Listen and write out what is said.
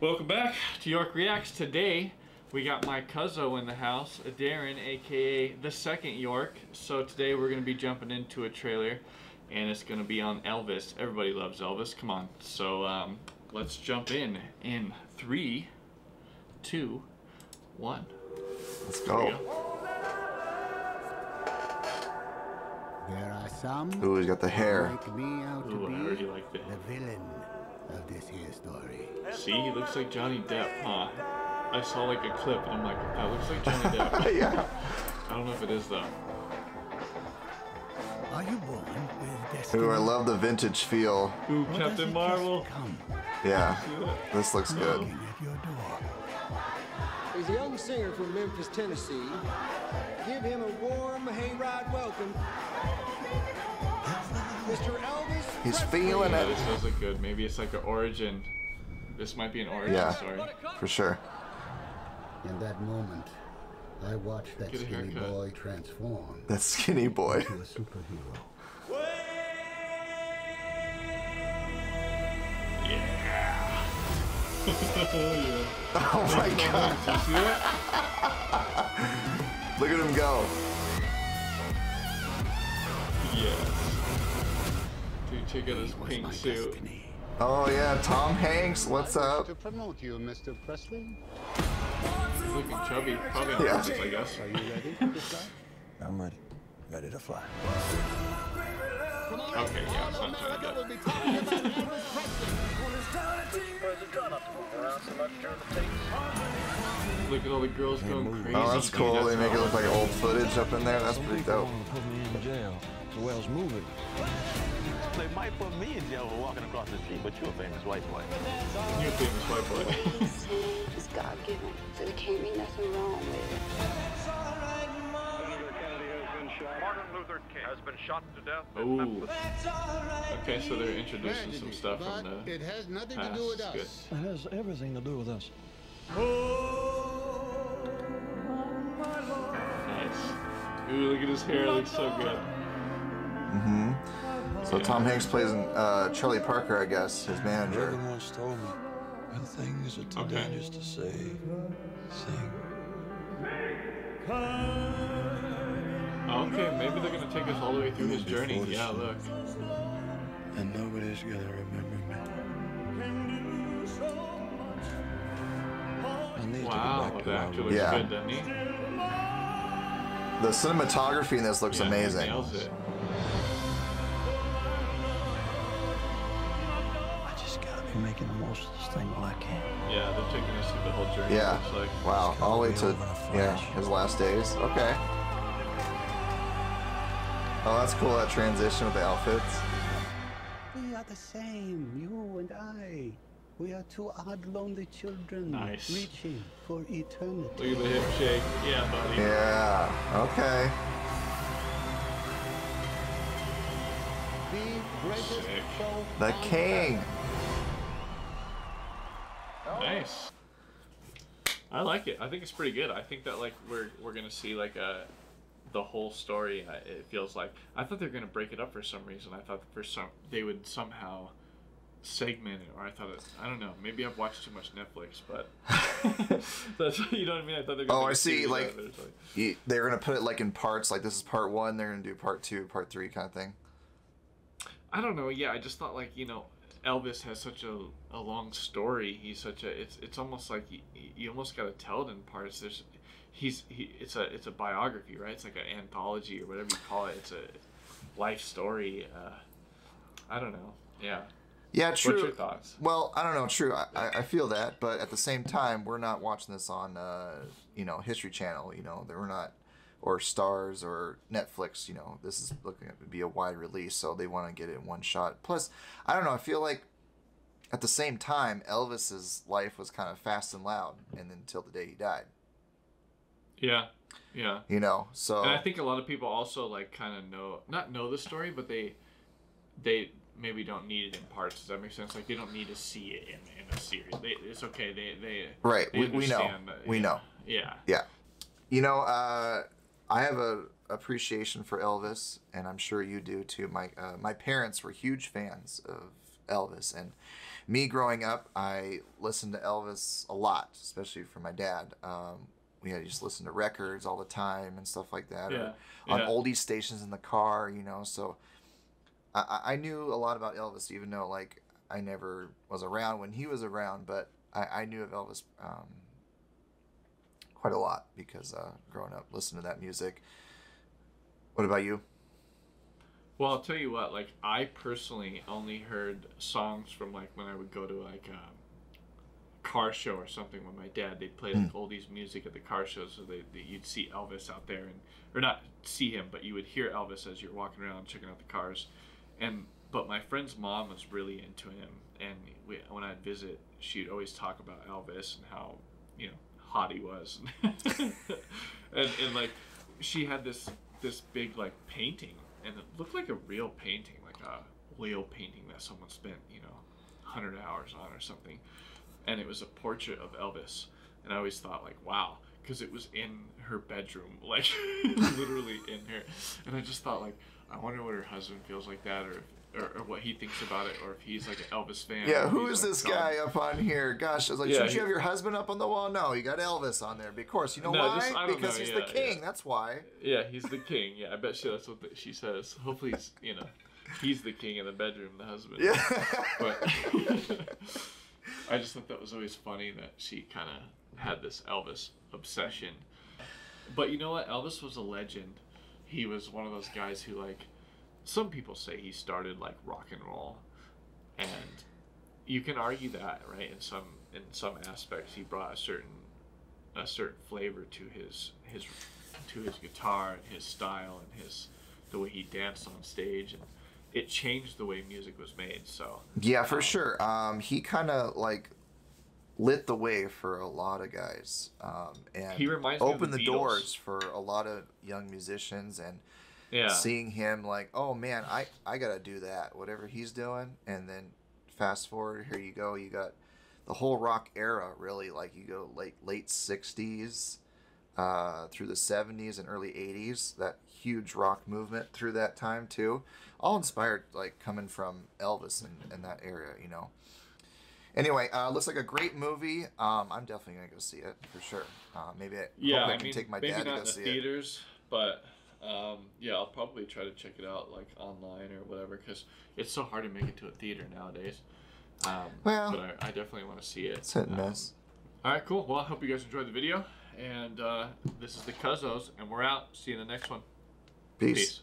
Welcome back to York Reacts. Today we got my cousin in the house, Darren, aka the second York. So today we're gonna be jumping into a trailer, and it's gonna be on Elvis. Everybody loves Elvis. Come on. So let's jump in 3, 2, 1. Let's go. There are some Ooh, he's got the hair. make me out to Ooh, I be already like that. the villain of this here story. See, he looks like Johnny Depp, huh? I saw like a clip and I'm like, that looks like Johnny Depp. Yeah. I don't know if it is though. Are you born with destiny? Ooh, I love the vintage feel. Ooh, Or does Captain it Marvel. just come Yeah, See that? this looks good. knocking at your door? He's a young singer from Memphis, Tennessee. Give him a warm hayride welcome. Mr. Elvis He's Presley. feeling Yeah, it. this does look good. Maybe it's like an origin. This might be an origin Yeah. story. For sure. In that moment, I watched that Get a skinny haircut. boy transform That skinny boy. into a superhero. Yeah. Oh my god. You see that? Look at him go. Yes. Dude, check out his He was pink my suit. destiny. Oh yeah, Tom Hanks, what's up? To promote you, Mr. Presley. He's looking chubby. Probably on Yeah. purpose, I guess. Are you ready to fly? I'm ready. Ready to fly. Okay, yeah, it's not Johnny Depp. Look at all the girls going crazy. Oh, that's dude. cool. They That's make it how- look like old footage up in there. That's pretty dope. Put me in jail. The well's moving. They might put me in jail for walking across the street, but you're a famous white boy. You're a famous white boy. It's God-given, so there can't be nothing wrong with it. Martin Luther King has been shot to death in Ooh. Memphis. Okay, so they're introducing some stuff from But the it has nothing past. to do with It's good. us. It has everything to do with us. Nice. Ooh, look at his hair. It looks so good. Mm-hmm. So Tom Hanks plays Charlie Parker, I guess, his manager. Everyone once told me, when things are too Okay. dangerous to say, sing. Okay, maybe they're gonna take us all the way through his journey. Before the Yeah, sun. look. And nobody's gonna remember me. I need Wow, to get back to the where I actor was. looks Yeah. good, doesn't he? The cinematography in this looks Yeah, he amazing. nails it. I just gotta be making the most of this thing while I can. Yeah, they're taking us through the whole journey. Yeah. Looks like. Wow, all the way to, Over in a yeah, flash. his last days. Okay. Oh, that's cool, that transition with the outfits. We are the same, you and I. We are two odd, lonely children Nice. reaching for eternity. Look at the hip shake. Yeah, buddy. Yeah, okay. The greatest Sick. show The on king. Nice. I like it. I think it's pretty good. I think that like we're gonna see like the whole story. It feels like I thought they were gonna break it up for some reason. I thought they would somehow segment it, or I don't know. Maybe I've watched too much Netflix, but that's you know what I mean. I thought they were. Oh, gonna I make a see, series like- out of it. It's They're gonna put it like in parts, like this is part 1, they're gonna do part 2, part 3 kind of thing. I don't know. Yeah, I just thought like Elvis has such a long story. He's such a it's almost like you almost got to tell it in parts. It's a biography, right? It's like an anthology or whatever you call it. It's a life story. I don't know. Yeah. Yeah, true. What's your thoughts? Well, I don't know, true. I feel that, but at the same time, we're not watching this on, History Channel, that we're not, or Stars or Netflix, this is looking to be a wide release, so they want to get it in one shot. Plus, I don't know, I feel like at the same time, Elvis's life was kind of fast and loud, and until the day he died. Yeah. Yeah. So. And I think a lot of people also like kind of not know the story, but they maybe don't need it in parts. Does that make sense? Like they don't need to see it in a series. It's okay. They Right. they We know. understand that, We yeah. know. Yeah. Yeah. I have a appreciation for Elvis, and I'm sure you do too. My parents were huge fans of Elvis. And me growing up, I listened to Elvis a lot, especially for my dad. We had to just listen to records all the time and stuff like that, or on oldie stations in the car, you know. So I knew a lot about Elvis, even though like I never was around when he was around, but I knew of Elvis quite a lot because growing up, listening to that music. What about you? Well, I'll tell you what, like, I personally only heard songs from, like, when I would go to, like, a car show or something with my dad. They'd play, like, oldies music at the car show, so you'd see Elvis out there, or not see him, but you would hear Elvis as you're walking around checking out the cars. But my friend's mom was really into him, and when I'd visit, she'd always talk about Elvis and how, you know, hot he was. and like, she had this big, like, painting, and it looked like a real painting, like a oil painting that someone spent, you know, 100 hours on or something. And it was a portrait of Elvis. And I always thought, like, wow, because it was in her bedroom, like, literally in her. And I just thought, like, I wonder what her husband feels like that, or what he thinks about it, or if he's like an Elvis fan. Yeah, who is this guy up on here? Gosh, I was like, Yeah, shouldn't you have your husband up on the wall? No, you got Elvis on there. Of course, you know why? Because he's the king. That's why. Yeah, he's the king. Yeah, I bet that's what she says. Hopefully, he's the king in the bedroom, the husband. Yeah. But I just thought that was always funny that she kind of had this Elvis obsession. But you know what? Elvis was a legend. He was one of those guys who, like, some people say he started like rock and roll, and you can argue that, right? In some aspects, he brought a certain flavor to his guitar and his style and the way he danced on stage, and it changed the way music was made. So yeah, for sure. He kind of like lit the way for a lot of guys, and he reminds me opened of the the Beatles. doors for a lot of young musicians. And seeing him like, oh man, I gotta do that, whatever he's doing. And then fast forward, here you go, you got the whole rock era, really. Like, you go late 60s through the 70s and early 80s, that huge rock movement through that time too, all inspired like coming from Elvis and that area, you know. Anyway, looks like a great movie. I'm definitely gonna go see it for sure. Maybe I can take my dad to go see it. Maybe not in the theaters, but yeah, I'll probably try to check it out like online or whatever, because it's so hard to make it to a theater nowadays. Well, but I definitely want to see it. It's hit and miss. All right, cool. Well, I hope you guys enjoyed the video, and this is the Cuzzos, and we're out. See you in the next one. Peace.